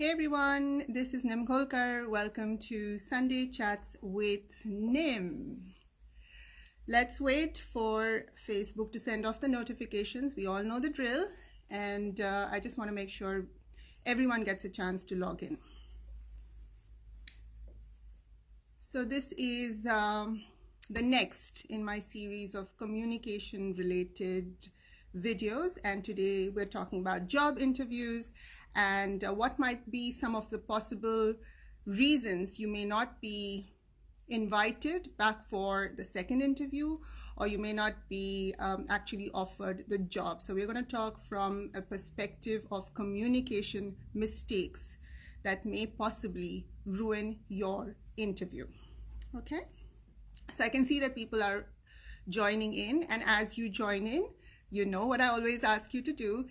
Hey everyone, this is Nim Kolkar. Welcome to Sunday Chats with Nim. Let's wait for Facebook to send off the notifications. We all know the drill, and I just want to make sure everyone gets a chance to log in. So this is the next in my series of communication related videos, and today we're talking about job interviews and what might be some of the possible reasons you may not be invited back for the second interview, or you may not be actually offered the job. So we're going to talk from a perspective of communication mistakes that may possibly ruin your interview. Okay, so I can see that people are joining in, and as you join in, you know what I always ask you to do.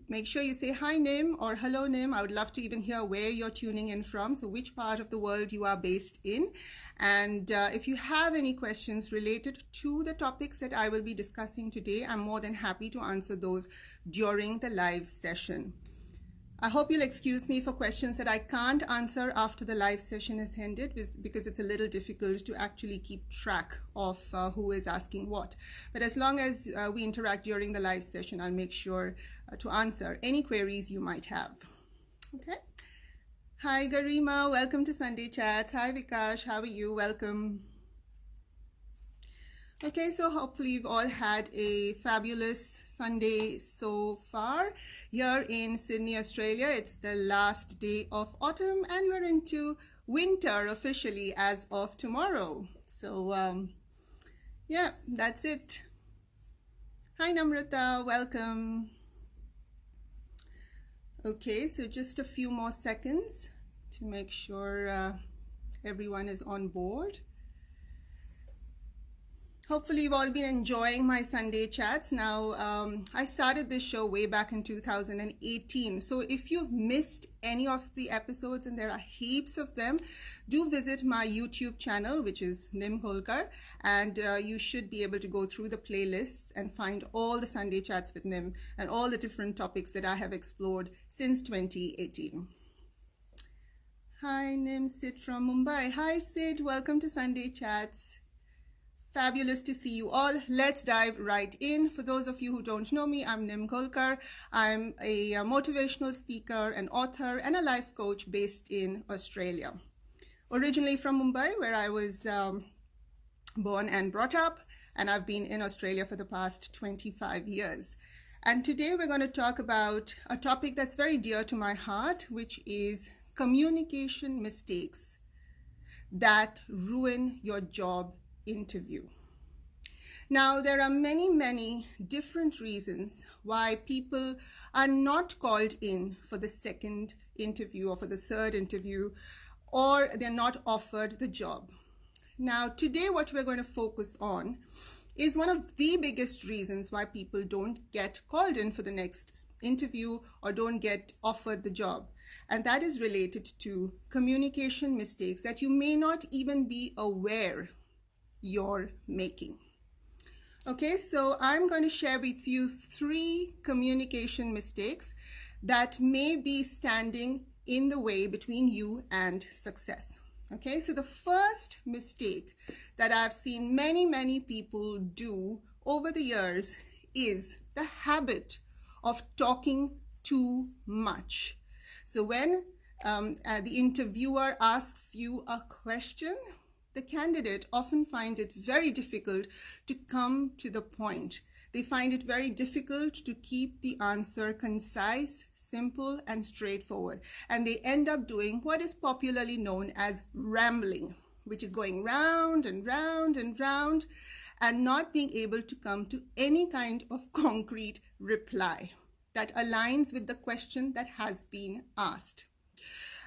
Make sure you say hi Nim or hello Nim. I would love to even hear where you're tuning in from, so which part of the world you are based in. And if you have any questions related to the topics that I will be discussing today, I'm more than happy to answer those during the live session. I hope you'll excuse me for questions that I can't answer after the live session is ended, because it's a little difficult to actually keep track of who is asking what. But as long as we interact during the live session, I'll make sure to answer any queries you might have. Okay. Hi Garima, welcome to Sunday Chats. Hi Vikash, how are you? Welcome. Okay, so hopefully you've all had a fabulous Sunday so far. Here in Sydney, Australia, it's the last day of autumn and we're into winter officially as of tomorrow. So yeah, that's it. Hi Namrata, welcome. Okay, so just a few more seconds to make sure everyone is on board. Hopefully you've all been enjoying my Sunday chats. Now, I started this show way back in 2018. So if you've missed any of the episodes, and there are heaps of them, do visit my YouTube channel, which is Nim Kolkar, and you should be able to go through the playlists and find all the Sunday chats with Nim and all the different topics that I have explored since 2018. Hi, Nim, Sid from Mumbai. Hi, Sid. Welcome to Sunday chats. Fabulous to see you all. Let's dive right in. For those of you who don't know me, I'm Nim Kolkar. I'm a motivational speaker, an author, and a life coach based in Australia. Originally from Mumbai, where I was born and brought up, and I've been in Australia for the past 25 years. And today we're going to talk about a topic that's very dear to my heart, which is communication mistakes that ruin your job interview. Now, there are many different reasons why people are not called in for the second interview or for the third interview, or they're not offered the job. Now, today what we're going to focus on is one of the biggest reasons why people don't get called in for the next interview or don't get offered the job. And that is related to communication mistakes that you may not even be aware you're making. Okay, so I'm going to share with you 3 communication mistakes that may be standing in the way between you and success. Okay, so the first mistake that I've seen many people do over the years is the habit of talking too much. So when the interviewer asks you a question, the candidate often finds it very difficult to come to the point. They find it very difficult to keep the answer concise, simple, and straightforward. And they end up doing what is popularly known as rambling, which is going round and round and round and not being able to come to any kind of concrete reply that aligns with the question that has been asked.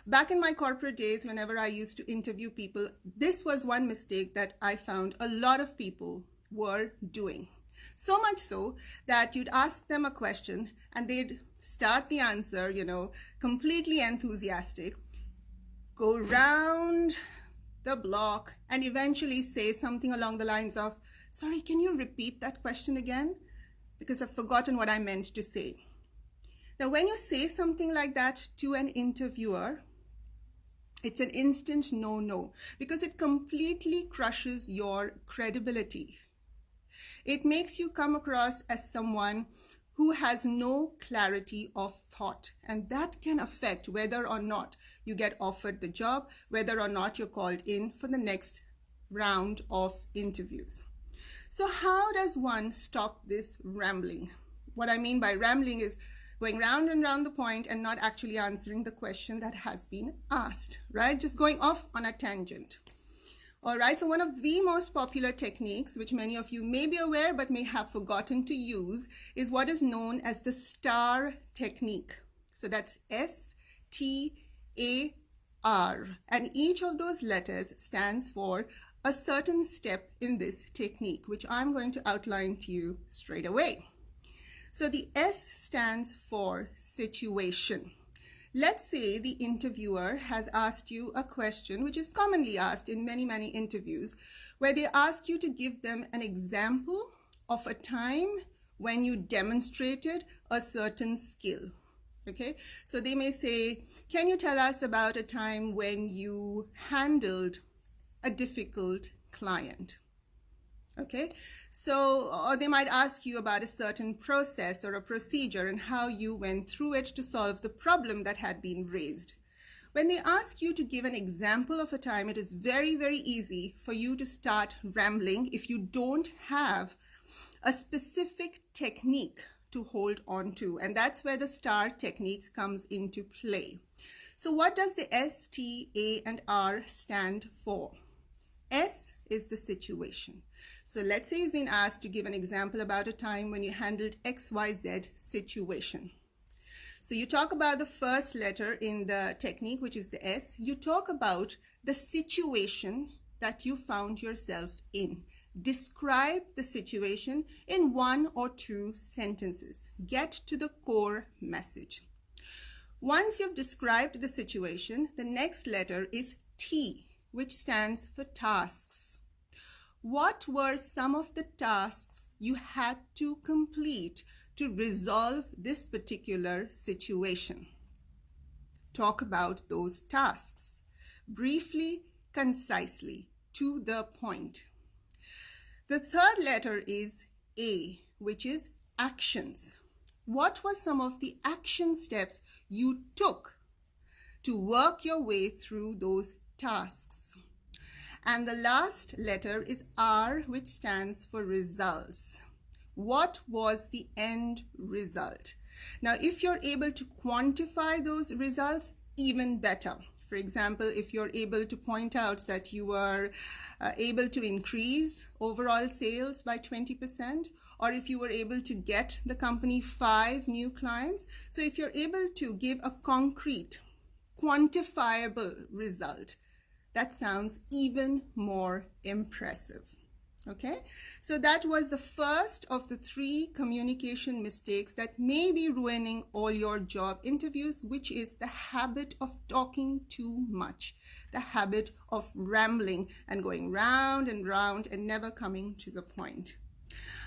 Back in my corporate days, whenever I used to interview people, this was one mistake that I found a lot of people were doing. So much so that you'd ask them a question and they'd start the answer, completely enthusiastic, go round the block, and eventually say something along the lines of, "Sorry, can you repeat that question again? Because I've forgotten what I meant to say." Now, when you say something like that to an interviewer, it's an instant no, because it completely crushes your credibility. It makes you come across as someone who has no clarity of thought, and that can affect whether or not you get offered the job, whether or not you're called in for the next round of interviews. So how does one stop this rambling? What I mean by rambling is going round and round the point and not actually answering the question that has been asked, right? Just going off on a tangent. All right, so one of the most popular techniques, which many of you may be aware but may have forgotten to use, is what is known as the STAR technique. So that's STAR, and each of those letters stands for a certain step in this technique, which I'm going to outline to you straight away. So the S stands for situation. Let's say the interviewer has asked you a question, which is commonly asked in many, many interviews, where they ask you to give them an example of a time when you demonstrated a certain skill. Okay, so they may say, can you tell us about a time when you handled a difficult client? Okay, so, or they might ask you about a certain process or a procedure and how you went through it to solve the problem that had been raised. When they ask you to give an example of a time, it is very, very easy for you to start rambling if you don't have a specific technique to hold on to. And that's where the STAR technique comes into play. So what does the S, T, A, and R stand for? S is the situation. So let's say you've been asked to give an example about a time when you handled XYZ situation. So you talk about the first letter in the technique, which is the S. You talk about the situation that you found yourself in. Describe the situation in 1 or 2 sentences. Get to the core message. Once you've described the situation, the next letter is T, which stands for tasks. What were some of the tasks you had to complete to resolve this particular situation? Talk about those tasks briefly, concisely, to the point. The third letter is A, which is actions. What were some of the action steps you took to work your way through those tasks? And the last letter is R, which stands for results. What was the end result? Now, if you're able to quantify those results, even better. For example, if you're able to point out that you were able to increase overall sales by 20%, or if you were able to get the company 5 new clients. So if you're able to give a concrete, quantifiable result, that sounds even more impressive. Okay, so that was the first of the 3 communication mistakes that may be ruining all your job interviews, which is the habit of talking too much, the habit of rambling and going round and round and never coming to the point.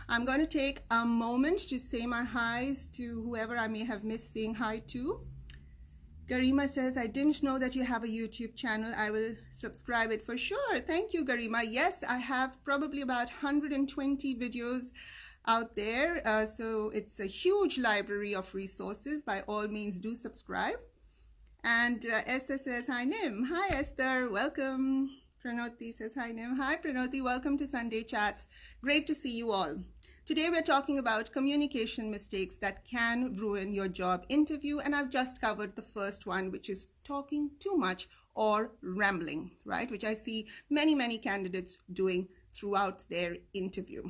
I'm going to take a moment to say my highs to whoever I may have missed saying hi to. Garima says, I didn't know that you have a YouTube channel. I will subscribe it for sure. Thank you, Garima. Yes, I have probably about 120 videos out there. So it's a huge library of resources. By all means, do subscribe. And Esther says, hi, Nim. Hi, Esther. Welcome. Pranoti says, hi, Nim. Hi, Pranoti. Welcome to Sunday Chats. Great to see you all. Today we're talking about communication mistakes that can ruin your job interview, and I've just covered the first one, which is talking too much or rambling, right? Which I see many candidates doing throughout their interview.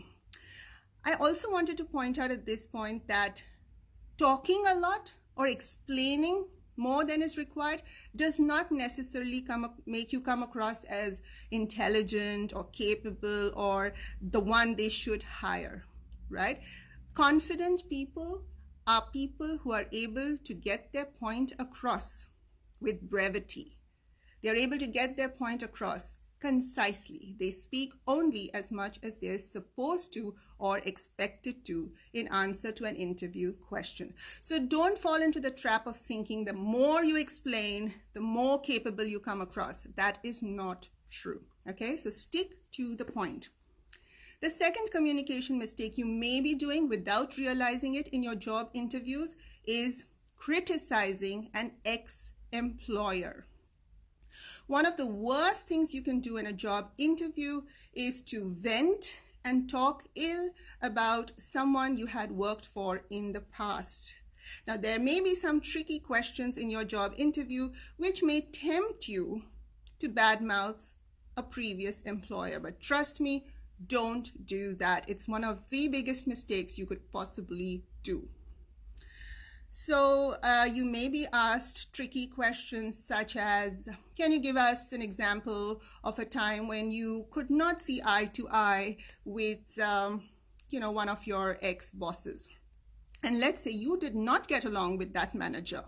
I also wanted to point out at this point that talking a lot or explaining more than is required does not necessarily make you come across as intelligent or capable or the one they should hire. Right? Confident people are people who are able to get their point across with brevity. They are able to get their point across concisely. They speak only as much as they're supposed to or expected to in answer to an interview question. So don't fall into the trap of thinking the more you explain, the more capable you come across. That is not true. Okay, so stick to the point. The second communication mistake you may be doing without realizing it in your job interviews is criticizing an ex-employer. One of the worst things you can do in a job interview is to vent and talk ill about someone you had worked for in the past. Now, there may be some tricky questions in your job interview which may tempt you to badmouth a previous employer, but trust me, don't do that. It's one of the biggest mistakes you could possibly do. So you may be asked tricky questions such as, can you give us an example of a time when you could not see eye to eye with, one of your ex-bosses? And let's say you did not get along with that manager.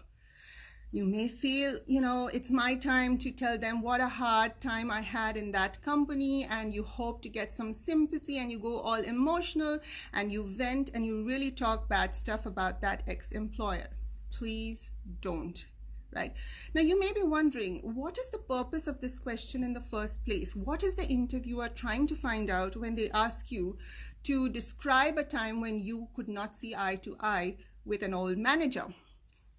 You may feel, it's my time to tell them what a hard time I had in that company, and you hope to get some sympathy, and you go all emotional and you vent and you really talk bad stuff about that ex-employer. Please don't. Right? Now, you may be wondering, what is the purpose of this question in the first place? What is the interviewer trying to find out when they ask you to describe a time when you could not see eye to eye with an old manager?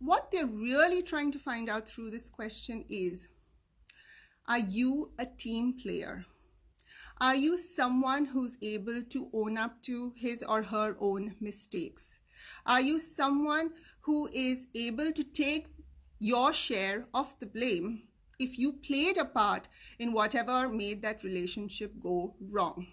What they're really trying to find out through this question is, are you a team player? Are you someone who's able to own up to his or her own mistakes? Are you someone who is able to take your share of the blame if you played a part in whatever made that relationship go wrong?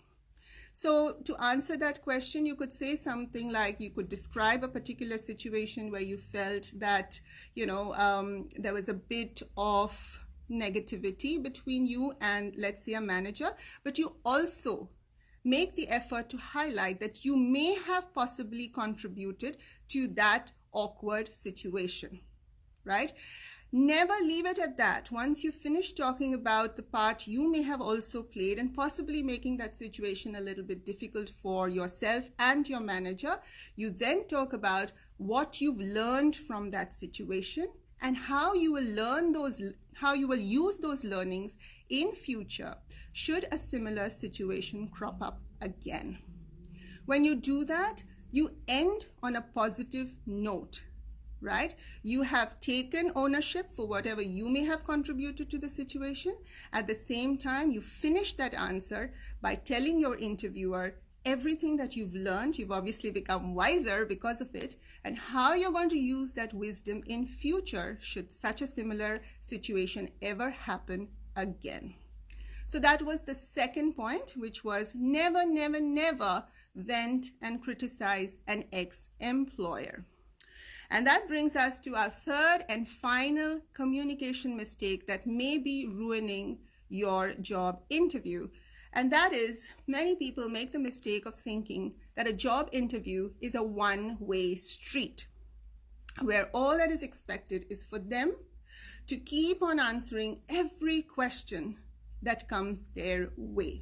So to answer that question, you could say something like, you could describe a particular situation where you felt that, there was a bit of negativity between you and, let's say, a manager, but you also make the effort to highlight that you may have possibly contributed to that awkward situation, right? Never leave it at that. Once you finish talking about the part you may have also played and possibly making that situation a little bit difficult for yourself and your manager, you then talk about what you've learned from that situation and how you will use those learnings in future should a similar situation crop up again. When you do that, you end on a positive note. Right? You have taken ownership for whatever you may have contributed to the situation. At the same time, you finish that answer by telling your interviewer everything that you've learned. You've obviously become wiser because of it, and how you're going to use that wisdom in future should such a similar situation ever happen again. So that was the second point, which was never, never, never vent and criticize an ex-employer. And that brings us to our third and final communication mistake that may be ruining your job interview. And that is, many people make the mistake of thinking that a job interview is a one-way street, where all that is expected is for them to keep on answering every question that comes their way.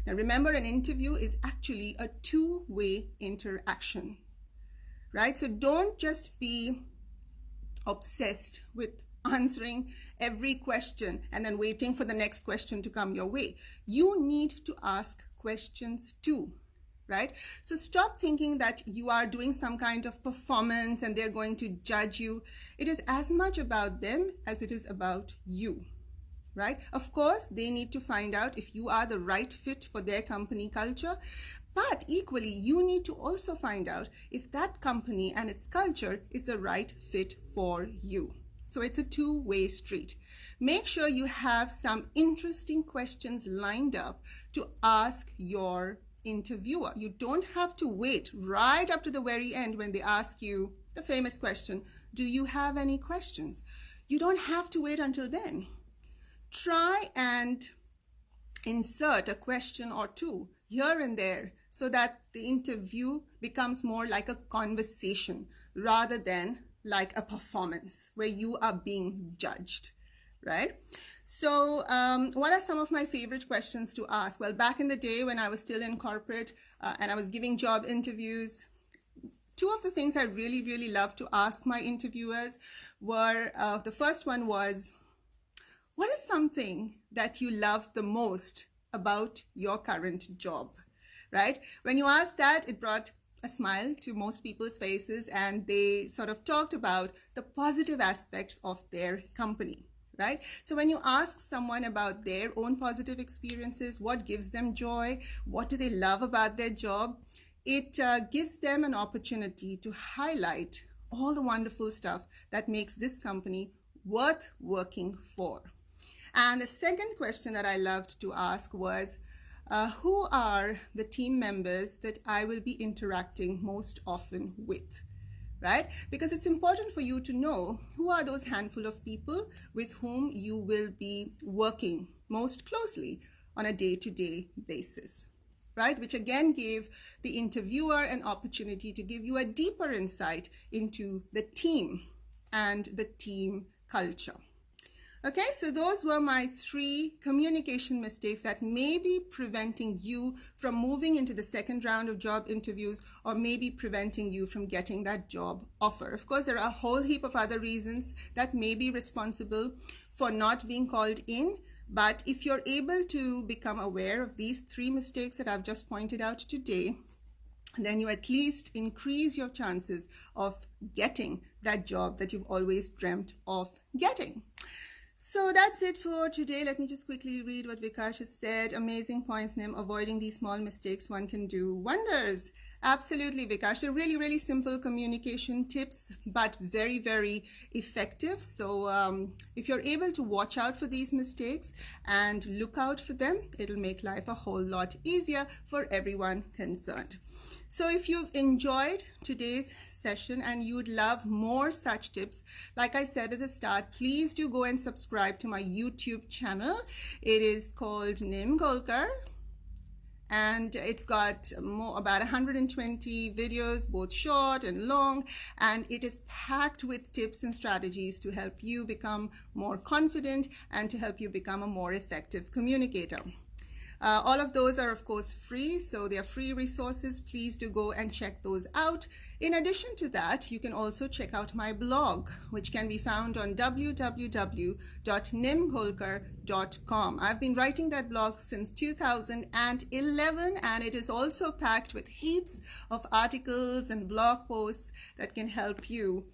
Now remember, an interview is actually a two-way interaction. Right? So don't just be obsessed with answering every question and then waiting for the next question to come your way. You need to ask questions too, right? So stop thinking that you are doing some kind of performance and they're going to judge you. It is as much about them as it is about you. Right? Of course, they need to find out if you are the right fit for their company culture, but equally, you need to also find out if that company and its culture is the right fit for you. So it's a two-way street. Make sure you have some interesting questions lined up to ask your interviewer. You don't have to wait right up to the very end when they ask you the famous question, do you have any questions? You don't have to wait until then. Try and insert a question or two here and there so that the interview becomes more like a conversation rather than like a performance where you are being judged. right? So what are some of my favorite questions to ask? Well, back in the day when I was still in corporate and I was giving job interviews, two of the things I really, really loved to ask my interviewers were, the first one was, what is something that you love the most about your current job, right? When you asked that, it brought a smile to most people's faces, and they sort of talked about the positive aspects of their company, right? So when you ask someone about their own positive experiences, what gives them joy, what do they love about their job, it gives them an opportunity to highlight all the wonderful stuff that makes this company worth working for. And the second question that I loved to ask was, who are the team members that I will be interacting most often with, right? Because it's important for you to know who are those handful of people with whom you will be working most closely on a day-to-day basis, right? Which again gave the interviewer an opportunity to give you a deeper insight into the team and the team culture. Okay, so those were my 3 communication mistakes that may be preventing you from moving into the second round of job interviews, or maybe preventing you from getting that job offer. Of course, there are a whole heap of other reasons that may be responsible for not being called in. But if you're able to become aware of these 3 mistakes that I've just pointed out today, then you at least increase your chances of getting that job that you've always dreamt of getting. So that's it for today. Let me just quickly read what Vikash has said. Amazing points, Nim. Avoiding these small mistakes, one can do wonders. Absolutely, Vikash. They're really, really simple communication tips, but very, very effective. So if you're able to watch out for these mistakes and look out for them, it'll make life a whole lot easier for everyone concerned. So if you've enjoyed today's session and you'd love more such tips, like I said at the start, please do go and subscribe to my YouTube channel. It is called Nim Golkar, and it's got about 120 videos, both short and long, and it is packed with tips and strategies to help you become more confident and to help you become a more effective communicator. All of those are, of course, free, so they are free resources. Please do go and check those out. In addition to that, you can also check out my blog, which can be found on www.nimgolkar.com. I've been writing that blog since 2011, and it is also packed with heaps of articles and blog posts that can help you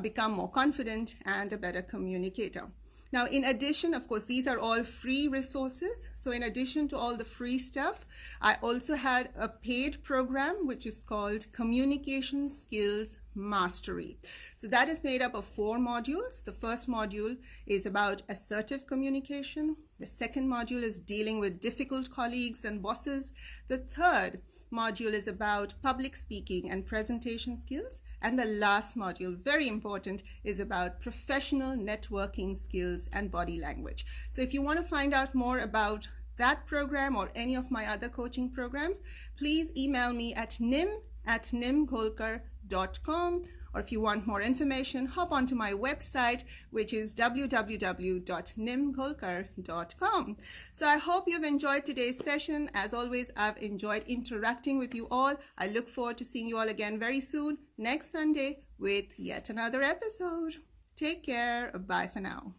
become more confident and a better communicator. Now, in addition, of course, these are all free resources. So in addition to all the free stuff, I also had a paid program, which is called Communication Skills Mastery. So that is made up of 4 modules. The first module is about assertive communication. The second module is dealing with difficult colleagues and bosses. The third module is about public speaking and presentation skills. And the last module, very important, is about professional networking skills and body language. So if you want to find out more about that program or any of my other coaching programs, please email me at nim@nimgolkar.com. Or if you want more information, hop onto my website, which is www.nimgolkar.com. So I hope you've enjoyed today's session. As always, I've enjoyed interacting with you all. I look forward to seeing you all again very soon, next Sunday, with yet another episode. Take care. Bye for now.